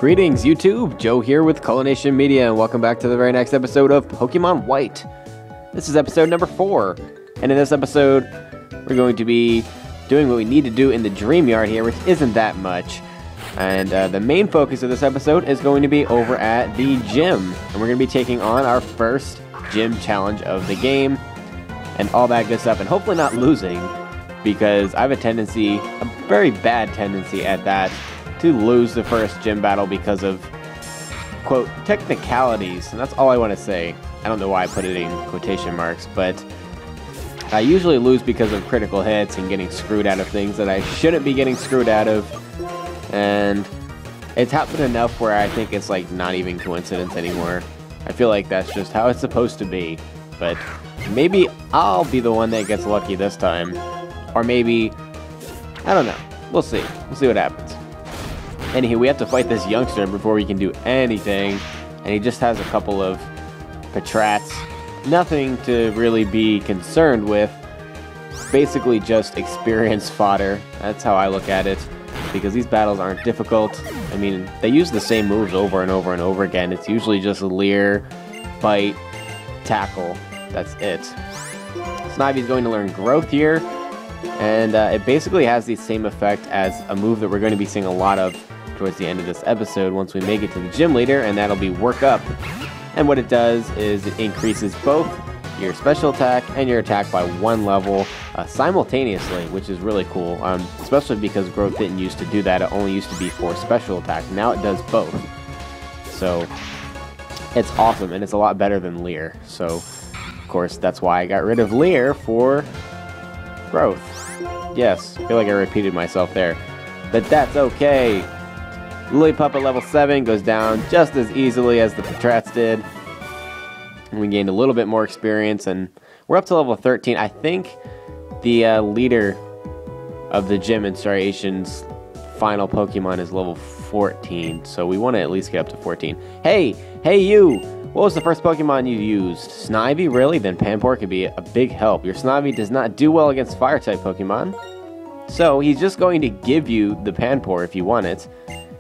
Greetings YouTube, Joe here with Culination Media, and welcome back to the very next episode of Pokemon White. This is episode number 4, and in this episode, we're going to be doing what we need to do in the Dream Yard here, which isn't that much. And the main focus of this episode is going to be over at the gym, and we're going to be taking on our first gym challenge of the game, and all that good stuff, and hopefully not losing, because I have a tendency, a very bad tendency at that, to lose the first gym battle because of, quote, technicalities, and that's all I want to say. I don't know why I put it in quotation marks, but I usually lose because of critical hits and getting screwed out of things that I shouldn't be getting screwed out of, and it's happened enough where I think it's like not even coincidence anymore. I feel like that's just how it's supposed to be, but maybe I'll be the one that gets lucky this time, or maybe, I don't know, we'll see what happens. Anywho, we have to fight this youngster before we can do anything, and he just has a couple of Patrats. Nothing to really be concerned with, basically just experience fodder. That's how I look at it, because these battles aren't difficult. I mean, they use the same moves over and over and over again. It's usually just Leer, Bite, Tackle. That's it. Snivy's going to learn Growth here, and it basically has the same effect as a move that we're going to be seeing a lot of towards the end of this episode once we make it to the gym leader, and that'll be Work Up. And what it does is it increases both your special attack and your attack by 1 level simultaneously, which is really cool, especially because Growth didn't used to do that. It only used to be for special attack. Now it does both. So it's awesome, and it's a lot better than Leer. So, of course, that's why I got rid of Leer for Growth. Yes, I feel like I repeated myself there, but that's okay. Lillipup at level 7 goes down just as easily as the Patrats did. And we gained a little bit more experience, and we're up to level 13. I think the leader of the gym in Striation's final Pokemon is level 14, so we want to at least get up to 14. Hey you! What was the first Pokemon you used? Snivy? Really? Then Panpour could be a big help. Your Snivy does not do well against Fire-type Pokemon, so he's just going to give you the Panpour if you want it.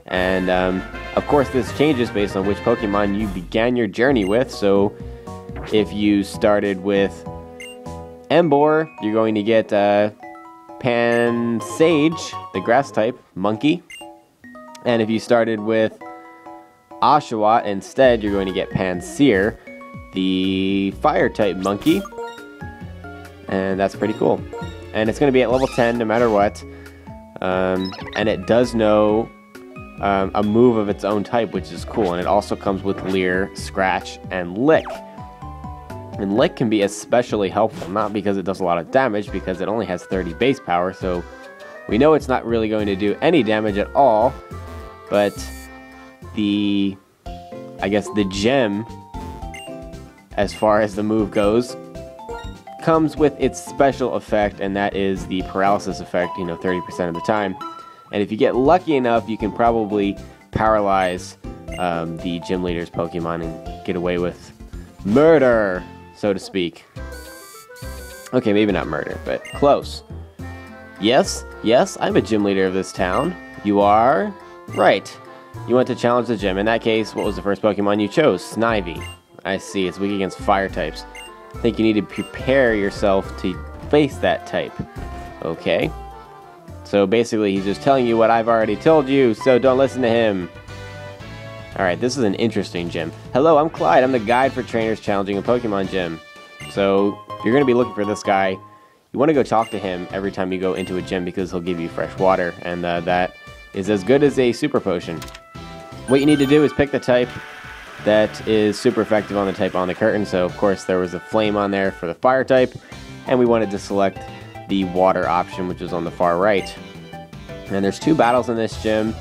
And, of course, this changes based on which Pokemon you began your journey with. So, if you started with Emboar, you're going to get Pansage, the Grass-type monkey. And if you started with Oshawott instead, you're going to get Pansear, the Fire-type monkey. And that's pretty cool. And it's going to be at level 10 no matter what. And it does know a move of its own type, which is cool, and it also comes with Leer, Scratch, and Lick. And Lick can be especially helpful, not because it does a lot of damage, because it only has 30 base power, so we know it's not really going to do any damage at all, but I guess the gem, as far as the move goes, comes with its special effect, and that is the paralysis effect, 30% of the time. And if you get lucky enough, you can probably paralyze the gym leader's Pokemon and get away with murder, so to speak. Okay, maybe not murder, but close. Yes, I'm a gym leader of this town. You are? Right. You want to challenge the gym. In that case, what was the first Pokemon you chose? Snivy. I see, it's weak against fire types. I think you need to prepare yourself to face that type. Okay. So basically, he's just telling you what I've already told you, so don't listen to him. Alright, this is an interesting gym. Hello, I'm Clyde. I'm the guide for trainers challenging a Pokemon gym. So, you're going to be looking for this guy. You want to go talk to him every time you go into a gym because he'll give you fresh water, and that is as good as a super potion. What you need to do is pick the type that is super effective on the type on the curtain. So, of course, there was a flame on there for the fire type, and we wanted to select the water option, which is on the far right. And there's 2 battles in this gym.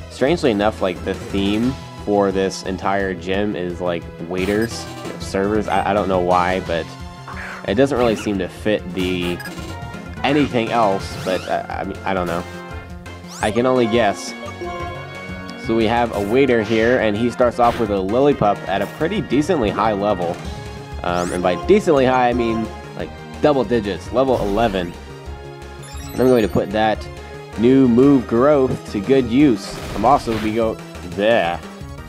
Strangely enough, like, the theme for this entire gym is like waiters, servers. I don't know why, but it doesn't really seem to fit the anything else, but I mean, I don't know. I can only guess. So we have a waiter here, and he starts off with a Lillipup at a pretty decently high level. And by decently high, I mean like double digits, level 11. And I'm going to put that new move Growth to good use. I'm also there.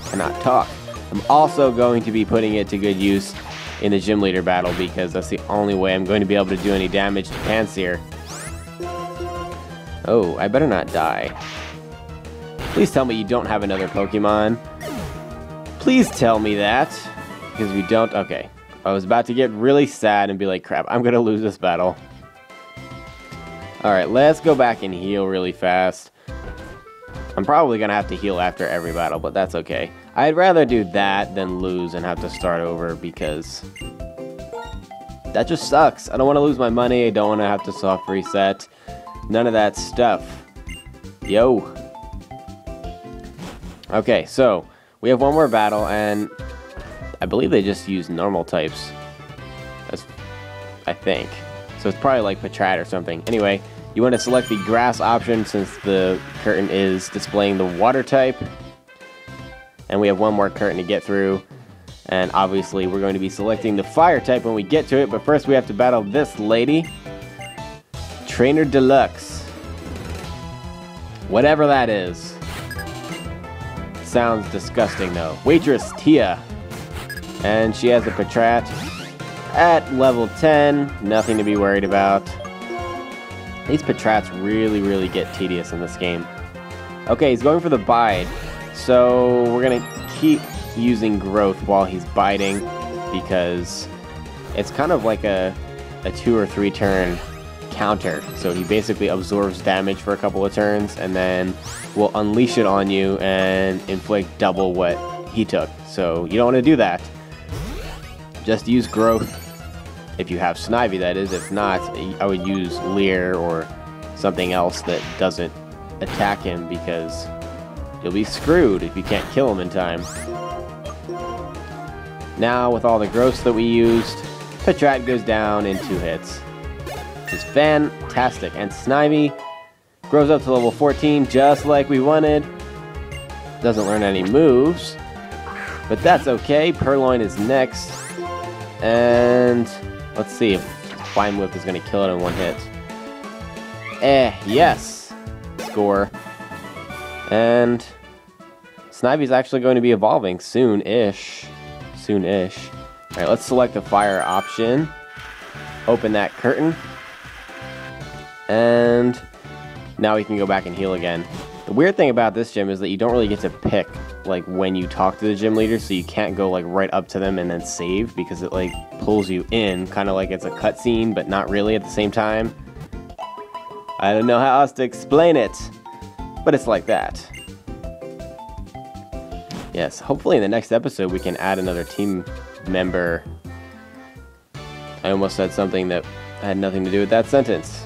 Cannot talk. I'm also going to be putting it to good use in the gym leader battle because that's the only way I'm going to be able to do any damage to Pansear. Oh, I better not die. Please tell me you don't have another Pokemon. Please tell me that. Because if you don't, okay. I was about to get really sad and be like, crap, I'm going to lose this battle. Alright, let's go back and heal really fast. I'm probably going to have to heal after every battle, but that's okay. I'd rather do that than lose and have to start over because that just sucks. I don't want to lose my money. I don't want to have to soft reset. None of that stuff. Yo. Okay, so we have one more battle, and I believe they just use normal types. I think. So it's probably like Patrat or something. Anyway, you want to select the grass option since the curtain is displaying the water type. And we have one more curtain to get through. And obviously we're going to be selecting the fire type when we get to it. But first we have to battle this lady. Trainer Deluxe. Whatever that is. Sounds disgusting though. Waitress Tia. And she has a Patrat at level 10. Nothing to be worried about. These Patrats really get tedious in this game. Okay, he's going for the bide. So we're going to keep using growth while he's biting because it's kind of like a 2 or 3 turn counter. So he basically absorbs damage for a couple of turns and then will unleash it on you and inflict double what he took. So you don't want to do that. Just use growth if you have Snivy, that is. If not, I would use Leer or something else that doesn't attack him because you'll be screwed if you can't kill him in time. Now, with all the growths that we used, Patrat goes down in 2 hits. Which is fantastic. And Snivy grows up to level 14 just like we wanted. Doesn't learn any moves. But that's okay. Purloin is next. And let's see if Vine Whip is going to kill it in 1 hit. Yes! Score. And Snivy's actually going to be evolving soon-ish. Soon-ish. Alright, let's select the fire option. Open that curtain. And now we can go back and heal again. The weird thing about this gym is that you don't really get to pick like when you talk to the gym leader, so you can't go like right up to them and then save because it like pulls you in, kind of like it's a cutscene, but not really at the same time. I don't know how else to explain it, but it's like that. Yes, hopefully in the next episode we can add another team member. I almost said something that had nothing to do with that sentence,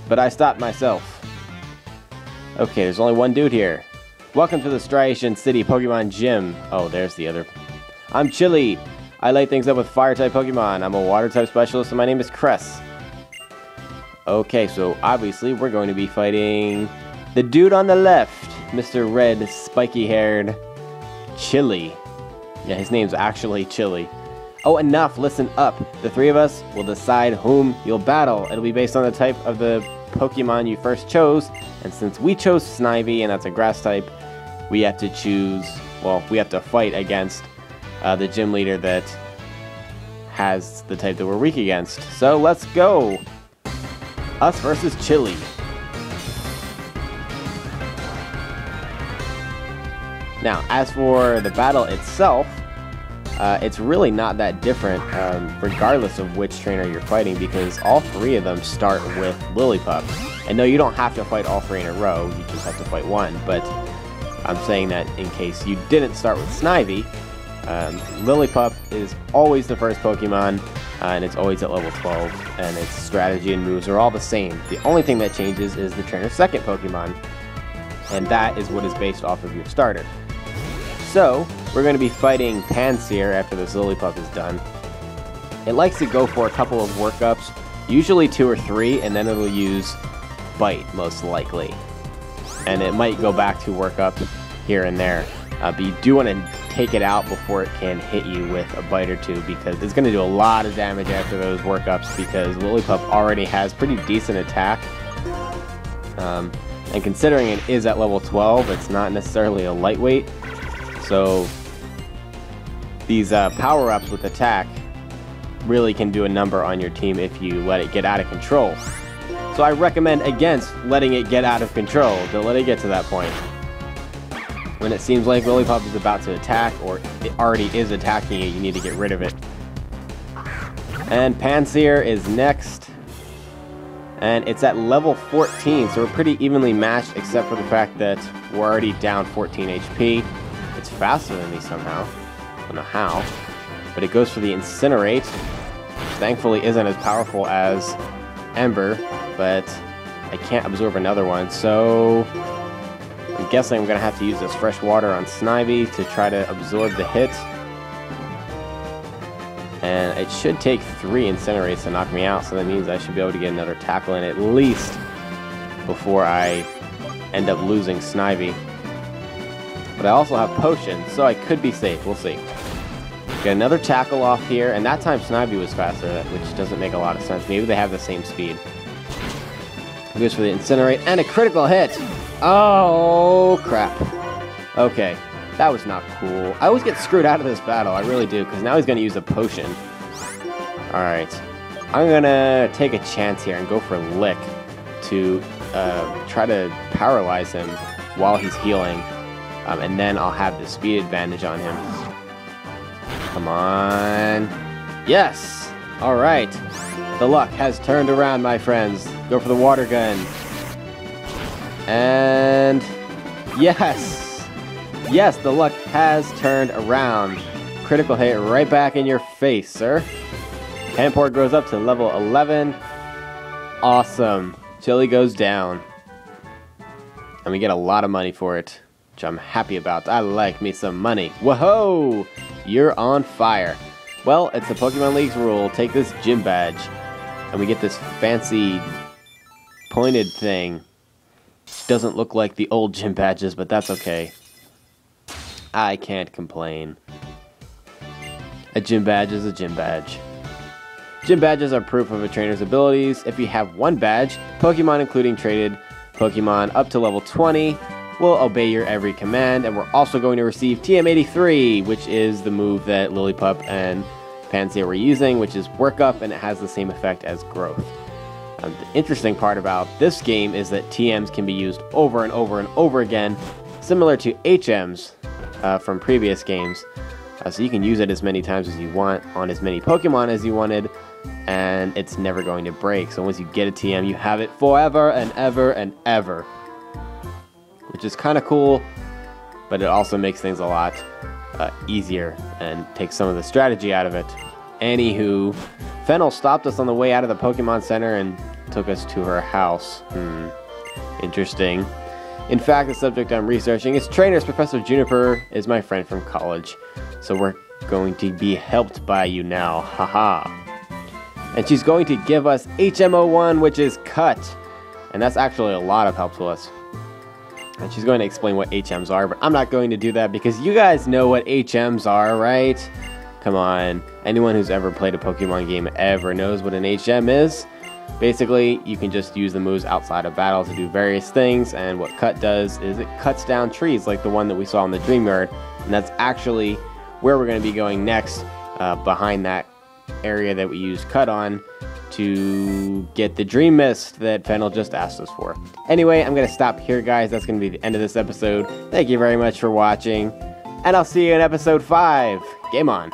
but I stopped myself. Okay, there's only one dude here. Welcome to the Striation City Pokemon Gym. Oh, there's the other. I'm Chili. I light things up with Fire-type Pokemon. I'm a Water-type specialist, and my name is Cress. Okay, so obviously we're going to be fighting the dude on the left, Mr. Red, spiky-haired Chili. Yeah, his name's actually Chili. Oh, enough. Listen up. The 3 of us will decide whom you'll battle. It'll be based on the type of the Pokemon you first chose, and since we chose Snivy, and that's a grass type, we have to choose, well, we have to fight against the gym leader that has the type that we're weak against. So let's go! Us versus Chili. Now, as for the battle itself, it's really not that different, regardless of which trainer you're fighting, because all 3 of them start with Lillipup. And no, you don't have to fight all 3 in a row, you just have to fight 1, but I'm saying that in case you didn't start with Snivy, Lillipup is always the first Pokemon, and it's always at level 12, and its strategy and moves are all the same. The only thing that changes is the trainer's second Pokemon, and that is what is based off of your starter. So, we're going to be fighting Pansear after this Lillipup is done. It likes to go for a couple of workups, usually 2 or 3, and then it'll use Bite, most likely. And it might go back to workup here and there. But you do want to take it out before it can hit you with a bite or 2, because it's going to do a lot of damage after those workups, because Lillipup already has pretty decent attack. And And considering it is at level 12, it's not necessarily a lightweight. So these power-ups with attack really can do a number on your team if you let it get out of control. So I recommend against letting it get out of control. Don't let it get to that point. When it seems like Lillipup is about to attack, or it already is attacking it, you need to get rid of it. And Pansear is next. And it's at level 14, so we're pretty evenly matched, except for the fact that we're already down 14 HP. It's faster than me somehow. I don't know how. But it goes for the Incinerate, which thankfully isn't as powerful as Ember, but I can't absorb another one, so I'm guessing I'm going to have to use this fresh water on Snivy to try to absorb the hit. And it should take 3 Incinerates to knock me out, so that means I should be able to get another tackle in at least before I end up losing Snivy. But I also have Potion, so I could be safe. We'll see. Get another tackle off here, and that time Snivy was faster, which doesn't make a lot of sense. Maybe they have the same speed. It goes for the Incinerate, and a critical hit! Oh, crap. Okay. That was not cool. I always get screwed out of this battle, I really do, because now he's going to use a potion. Alright. I'm going to take a chance here and go for Lick to try to paralyze him while he's healing. And then I'll have the speed advantage on him. Come on. Yes! Alright. The luck has turned around, my friends. Go for the water gun. And yes! Yes, the luck has turned around. Critical hit right back in your face, sir. Handport goes up to level 11. Awesome. Chili goes down. And we get a lot of money for it, which I'm happy about. I like me some money. Whoa! You're on fire. Well, it's the Pokemon League's rule. Take this gym badge. And we get this fancy pointed thing. Doesn't look like the old gym badges, but that's okay. I can't complain. A gym badge is a gym badge. Gym badges are proof of a trainer's abilities. If you have one badge, Pokemon including traded Pokemon up to level 20 will obey your every command, and we're also going to receive TM83, which is the move that Lillipup and Pansear were using, which is Work Up, and it has the same effect as Growth. The interesting part about this game is that TMs can be used over and over and over again, similar to HMs from previous games. So you can use it as many times as you want on as many Pokemon as you wanted, and it's never going to break. So once you get a TM, you have it forever and ever and ever, which is kind of cool, but it also makes things a lot easier and takes some of the strategy out of it. Anywho, Fennel stopped us on the way out of the Pokemon Center and took us to her house. Interesting. In fact, the subject I'm researching is trainers. Professor Juniper is my friend from college, so we're going to be helped by you now. Haha. And she's going to give us HM01, which is Cut. And that's actually a lot of help to us. And she's going to explain what HMs are, but I'm not going to do that because you guys know what HMs are, right? Come on. Anyone who's ever played a Pokemon game ever knows what an HM is. Basically, you can just use the moves outside of battle to do various things, and what Cut does is it cuts down trees like the one that we saw in the Dream Yard, and that's actually where we're going to be going next, behind that area that we used Cut on to get the Dream Mist that Fennel just asked us for. Anyway, I'm going to stop here, guys. That's going to be the end of this episode. Thank you very much for watching, and I'll see you in episode 5. Game on.